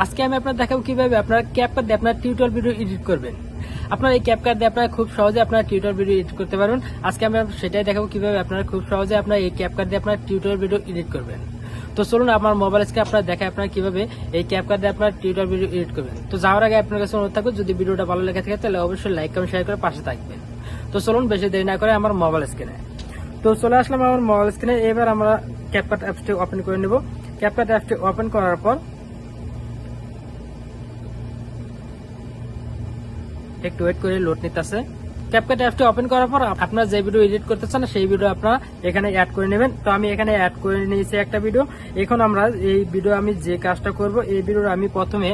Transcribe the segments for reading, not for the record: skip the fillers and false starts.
আজকে আমি আপনার দেখাবো কিভাবে আপনারা ক্যাপকাট দিয়ে আপনার টিউটোরিয়াল ভিডিও এডিট করবেন। আপনারা এই ক্যাপকাট দিয়ে আপনারা খুব সহজে আপনার টিউটোরিয়াল ভিডিও এডিট করতে পারবেন। আজকে আমি সেটাই দেখাবো কিভাবে আপনারা খুব সহজে আপনার এই ক্যাপকাট দিয়ে আপনার টিউটোরিয়াল ভিডিও এডিট করবেন। তো চলুন আমার মোবাইল স্ক্রিনে আপনারা দেখে আপনারা কিভাবে এই ক্যাপকাট দিয়ে আপনার টিউটোরিয়াল ভিডিও এডিট করবেন। তো যাওয়ার আগে আপনার কাছে অনুরোধ থাকবে, যদি ভিডিওটা ভালো লেগে থাকে তাহলে অবশ্যই লাইক কমেন্ট শেয়ার করে পাশে থাকবেন। তো চলুন বেশি দেরি না করে আমার মোবাইল স্ক্রিনে তো চলে আসলাম। আমার মোবাইল স্ক্রিনে এবার আমরা ক্যাপকাট অ্যাপসটি ওপেন করে নেব। ক্যাপকাট অ্যাপসটি ওপেন করার পর একটু ওয়েট করে লোড নিতেছে। ক্যাপকাট অ্যাপসটি ওপেন করার পর আপনারা যে ভিডিও এডিট করতে চান সেই ভিডিও আপনারা এখানে অ্যাড করে নেবেন। তো আমি এখানে অ্যাড করে নিয়েছি একটা ভিডিও। এখন আমরা এই ভিডিও আমি যে কাজটা করব, এই ভিডিওর আমি প্রথমে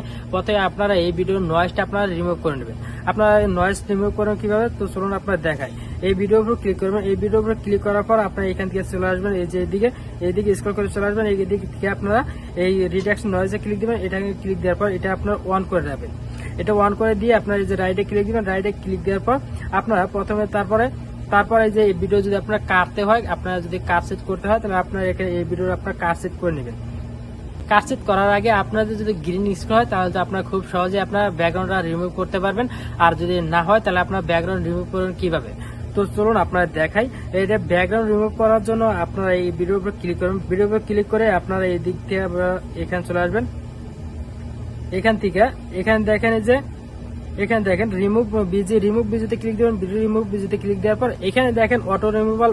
আপনারা এই ভিডিওর নয়েজটা আপনারা রিমুভ করে নেবেন। আপনারা নয়েজ রিমুভ করেন কিভাবে, তো চলুন আপনারা দেখাই। এই ভিডিওর উপর ক্লিক করবেন। এই ভিডিওর উপর ক্লিক করার পর আপনারা এখান থেকে চলে আসবেন, এই যে এইদিকে স্ক্রল করে চলে আসবেন। এইদিক থেকে আপনারা এই রিডাকশন নয়েজে ক্লিক দিবেন। এটাকে ক্লিক দেওয়ার পর এটা আপনারা অন করে যাবেন। এটা অন করে দিয়ে আপনারা এই যে রাইটে ক্লিক দিবেন। রাইটে ক্লিক দেওয়ার পর আপনারা প্রথমে তারপরে যে এই ভিডিও যদি আপনারা কাটতে হয়, আপনারা যদি কাট সেট করতে হয়, তাহলে আপনারা এখানে এই ভিডিওর আপনারা কাট সেট করে নেবেন। কাট সেট করার আগে আপনাদের যদি গ্রিন স্ক্রিন হয় তাহলে আপনারা খুব সহজে আপনারা ব্যাকগ্রাউন্ডটা রিমুভ করতে পারবেন। আর যদি না হয় তাহলে আপনারা ব্যাকগ্রাউন্ড রিমুভ করবেন কিভাবে, তো চলুন আপনারা দেখাই। এটা ব্যাকগ্রাউন্ড রিমুভ করার জন্য আপনারা এই ভিডিওর উপর ক্লিক করবেন। ভিডিওর উপর ক্লিক করে আপনারা এই দিক থেকে এখানে চলে আসবেন। এখানে দেখেন রিমুভ বিজিতে ক্লিক দিবেন। রিমুভ বিজিতে ক্লিক দেওয়ার পর এখানে দেখেন অটো রিমুভাল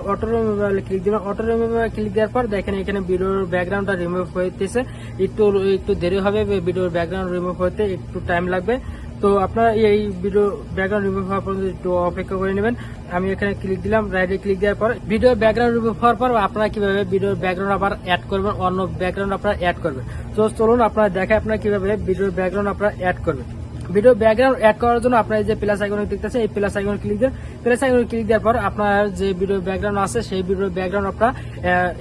ক্লিক দিবেন। অটো রিমুভাল ক্লিক দেওয়ার পর দেখেন এখানে ভিডিওর ব্যাকগ্রাউন্ডটা রিমুভ হইতেছে। একটু দেরি হবে, ভিডিওর ব্যাকগ্রাউন্ড রিমুভ হতে একটু টাইম লাগবে। তো আপনারা এই ভিডিও ব্যাকগ্রাউন্ড রিমুভ হওয়ার পর একটু অপেক্ষা করে নেবেন। আমি এখানে ক্লিক দিলাম। রাইটে ক্লিক দেওয়ার পর ভিডিও ব্যাকগ্রাউন্ড রিমুভ হওয়ার পর আপনারা কিভাবে ভিডিওর ব্যাকগ্রাউন্ড আবার অ্যাড করবেন, অন্য ব্যাকগ্রাউন্ড আপনারা অ্যাড করবেন। তো চলুন আপনারা দেখেন আপনারা কিভাবে ভিডিওর ব্যাকগ্রাউন্ড আপনারা অ্যাড করবেন। ভিডিও ব্যাকগ্রাউন্ড অ্যাড করার জন্য আপনারা যে প্লাস আইকনে দেখতেছেন, এই প্লাস আইকনে ক্লিক দেন। প্লাস আইকনে ক্লিক দেওয়ার পর আপনার যে ভিডিও ব্যাকগ্রাউন্ড আছে সেই ভিডিও ব্যাকগ্রাউন্ড আপনারা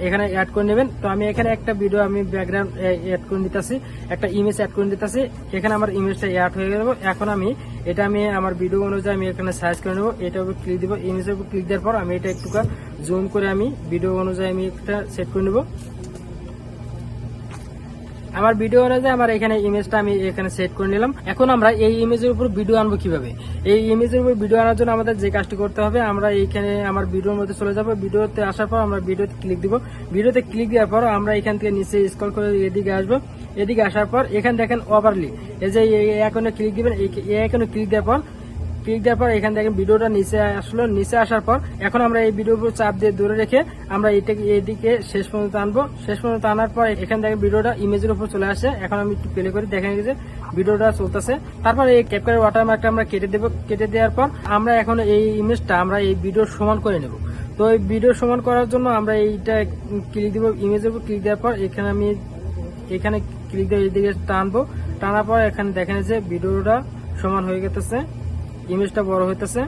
এখানে অ্যাড করে নেবেন। তো আমি এখানে একটা ভিডিও আমি ব্যাকগ্রাউন্ড অ্যাড করে নিতেছি, একটা ইমেজ অ্যাড করে নিতেছি। এখানে আমার ইমেজটা অ্যাড হয়ে গেল। এখন আমি আমার ভিডিও অনুযায়ী আমি এখানে সার্চ করে নেবো। এটার উপর ক্লিক দিব। ইমেজের উপর ক্লিক দেওয়ার পর আমি এটা একটু জুম করে আমি ভিডিও অনুযায়ী আমি একটা সেট করে নেবো। আমার ভিডিও অনুযায়ী আমার এখানে ইমেজটা আমি এখানে সেট করে নিলাম। এখন আমরা এই ইমেজের উপর ভিডিও আনবো কিভাবে। এই ইমেজের উপর ভিডিও আনার জন্য আমাদের যে কাজটি করতে হবে, আমরা এইখানে আমার ভিডিওর মধ্যে চলে যাবো। ভিডিওতে আসার পর আমরা ভিডিওতে ক্লিক দিব। ভিডিওতে ক্লিক দেওয়ার পর আমরা এখান থেকে নিচে স্ক্রল করে এদিকে আসবো। এদিকে আসার পর এখানে দেখেন ওভারলি, এই যে এখানে ক্লিক দিবেন। এখানে ক্লিক দেওয়ার পর এখানে দেখেন ভিডিওটা নিচে আসলো। নিচে আসার পর এখন আমরা এই ভিডিওর উপর চাপ দিয়ে ধরে রেখে আমরা এদিকে শেষ পর্যন্ত আনবো। শেষ পর্যন্ত আনার পর এখানে দেখেন ভিডিওটা ইমেজের উপর চলে আসে। এখন আমি একটু প্লে করি, দেখেন যে ভিডিওটা চলতেছে। তারপর এই ক্যাপকাটের ওয়াটারমার্কটা আমরা কেটে দেবো। কেটে দেওয়ার পর আমরা এখন এই ইমেজটা আমরা এই ভিডিওর সমান করে নেব। তো এই ভিডিও সমান করার জন্য আমরা এইটা ক্লিক দিব। ইমেজের উপর ক্লিক দেওয়ার পর এখানে ক্লিক দিয়ে এইদিকে টানবো। টানার পর এখানে দেখেন যে ভিডিওটা সমান হয়ে গেছে, ইমেজটা বড় হইতেছে।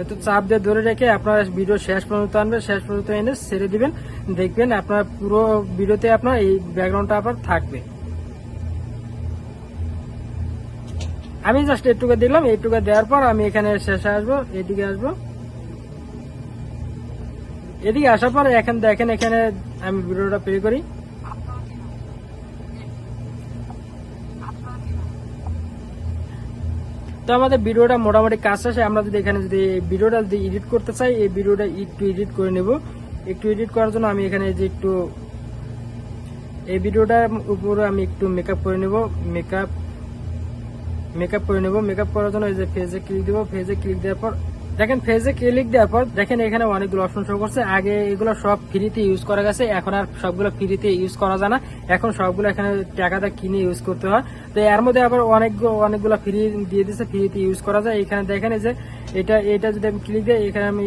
একটু চাপ দিয়ে ধরে রেখে আপনার ভিডিও শেষ পর্যন্ত আনবেন। শেষ পর্যন্ত এনে ছেড়ে দিবেন। দেখবেন আপনার পুরো ভিডিওতে আপনার এই ব্যাকগ্রাউন্ডটা আবার থাকবে। আমি জাস্ট একটুকু দিলাম। এইটুকু দেওয়ার পর আমি এখানে শেষে আসবো, এদিকে আসবো। এদিকে আসার পর এখন দেখেন এখানে আমি ভিডিওটা প্লে করি। তো আমাদের ভিডিওটা মোটামুটি কাজ শেষে। আমরা যদি এখানে ভিডিওটা এডিট করতে চাই, এই ভিডিওটা একটু এডিট করে নেব। একটু এডিট করার জন্য আমি এখানে যে একটু এই ভিডিওটার উপরে আমি একটু মেকআপ করে নেব। মেকআপ করার জন্য এই যে ফেজে ক্লিক দিব। ফেজে ক্লিক দেওয়ার পর দেখেন দেখেন এখানে অনেকগুলো অপশন শো করছে। আগে এগুলো সব ফ্রিতে ইউজ করা গেছে, এখন আর সবগুলো ফ্রিতে ইউজ করা যায় না। এখন সবগুলো এখানে টাকাটা কিনে ইউজ করতে হয়। তো এর মধ্যে আবার অনেকগুলো ফ্রি দিয়ে দিচ্ছে, ফ্রিতে ইউজ করা যায়। এখানে দেখেন যে এটা যদি আমি ক্লিক দিই, এখানে আমি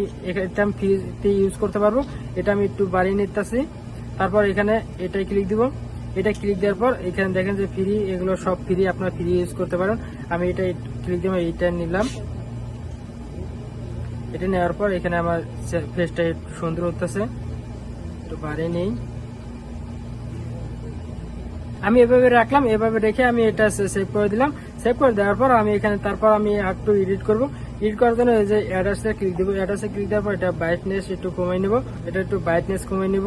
ফ্রিতে ইউজ করতে পারবো। এটা আমি একটু বাড়িয়ে নিতেছি। তারপর এখানে এটাই ক্লিক দিব। এটা ক্লিক দেওয়ার পর এখানে দেখেন যে ফ্রি, এগুলো সব ফ্রি, আপনারা ফ্রি ইউজ করতে পারেন। আমি এটা ক্লিক দিব, এইটা নিলাম। এটা নেওয়ার পর এখানে আমার ফেসটা একটু সুন্দর হতেছে, একটু বাড়িয়ে নেই। আমি এভাবে রাখলাম। এভাবে রেখে আমি এটা সেভ করে দিলাম। সেভ করে দেওয়ার পর আমি এখানে তারপর আমি একটু এডিট করব। এডিট করার জন্য এই যে অ্যাড্রেসে ক্লিক দেবো। অ্যাড্রেসে ক্লিক দেওয়ার পর এটা ব্রাইটনেস একটু কমিয়ে নেব। এটা একটু ব্রাইটনেস কমিয়ে নেব।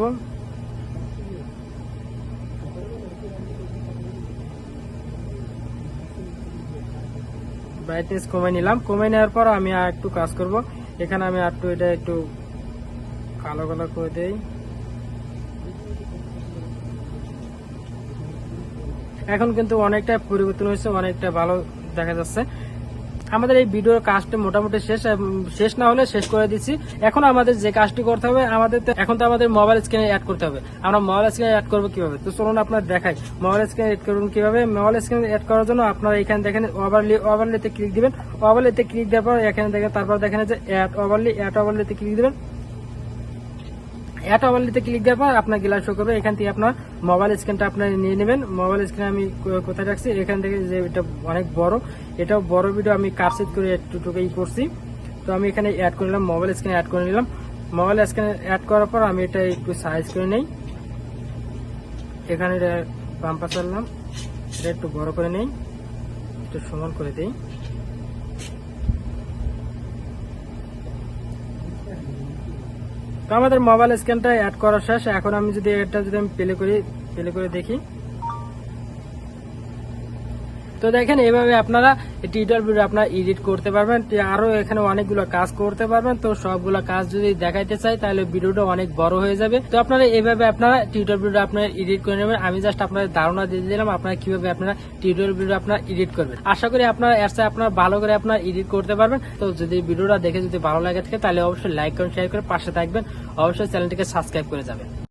ব্রাইটনেস কমে নিলাম। কমে নেওয়ার পর আমি আর একটু কাজ করব। এখানে আমি আর এটা একটু কালো কালো করে দেই। এখন কিন্তু অনেকটা পরিবর্তন হয়েছে, অনেকটা ভালো দেখা যাচ্ছে। আমাদের এই ভিডিওর কাজটা মোটামুটি শেষ না হলে শেষ করে দিচ্ছি। এখন আমাদের যে কাজটি করতে হবে, এখন তো আমাদের মোবাইল স্ক্রিনে অ্যাড করতে হবে। আমরা মোবাইল স্ক্রিনে অ্যাড করবো কিভাবে, তো চলুন আপনার দেখাই মোবাইল স্ক্রিনে অ্যাড করবেন কিভাবে। মোবাইল স্ক্রিনে অ্যাড করার জন্য আপনারা এখানে দেখেন ওভারলেতে ক্লিক দিবেন। ওভারলেতে ক্লিক দেওয়ার পর এখানে দেখেন, তারপর দেখেন যে অ্যাড ওভারলেতে ক্লিক দিবেন। অ্যাড ওভারলেতে ক্লিক দেওয়ার পর আপনার গ্লাস শো করবে। এখান থেকে আপনার মোবাইল স্ক্রিনটা আপনার নিয়ে নেবেন। মোবাইল স্ক্রিন আমি কোথায় রাখছি, এখান থেকে যে এটা অনেক বড়, এটাও বড় ভিডিও আমি কাটসেট করে একটুটুকুই করছি। তো আমি এখানে অ্যাড করে নিলাম, মোবাইল স্ক্রিনে অ্যাড করে নিলাম। মোবাইল স্ক্রিনে অ্যাড করার পর আমি এটা একটু সাইজ করে নেই। এখানে বাম্পার চাললাম, এটা একটু বড় করে নেই, একটু সমান করে দিই। তো আমাদের মোবাইল স্ক্রিনটা অ্যাড করা শেষ। এখন আমি যদি আমি প্লে করে দেখি, তো দেখেন এভাবে আপনারা টিউটোরিয়াল ভিডিও আপনারা এডিট করতে পারবেন। আরো এখানে অনেকগুলো কাজ করতে পারবেন। তো সবগুলো কাজ যদি দেখাইতে চাই তাহলে ভিডিওটা অনেক বড় হয়ে যাবে। তো আপনারা এইভাবে আপনারা টিউটোরিয়াল ভিডিও আপনারা এডিট করে নেবেন। আমি জাস্ট আপনাদের ধারণা দিয়ে দিলাম আপনারা কিভাবে আপনারা টিউটোরিয়াল ভিডিও আপনারা এডিট করবেন। আশা করি আপনারা এর সাথে আপনারা ভালো করে আপনারা এডিট করতে পারবেন। তো যদি ভিডিওটা দেখে যদি ভালো লাগে থাকে তাহলে অবশ্যই লাইক করুন, শেয়ার করে পাশে থাকবেন। অবশ্যই চ্যানেলটিকে সাবস্ক্রাইব করে যাবেন।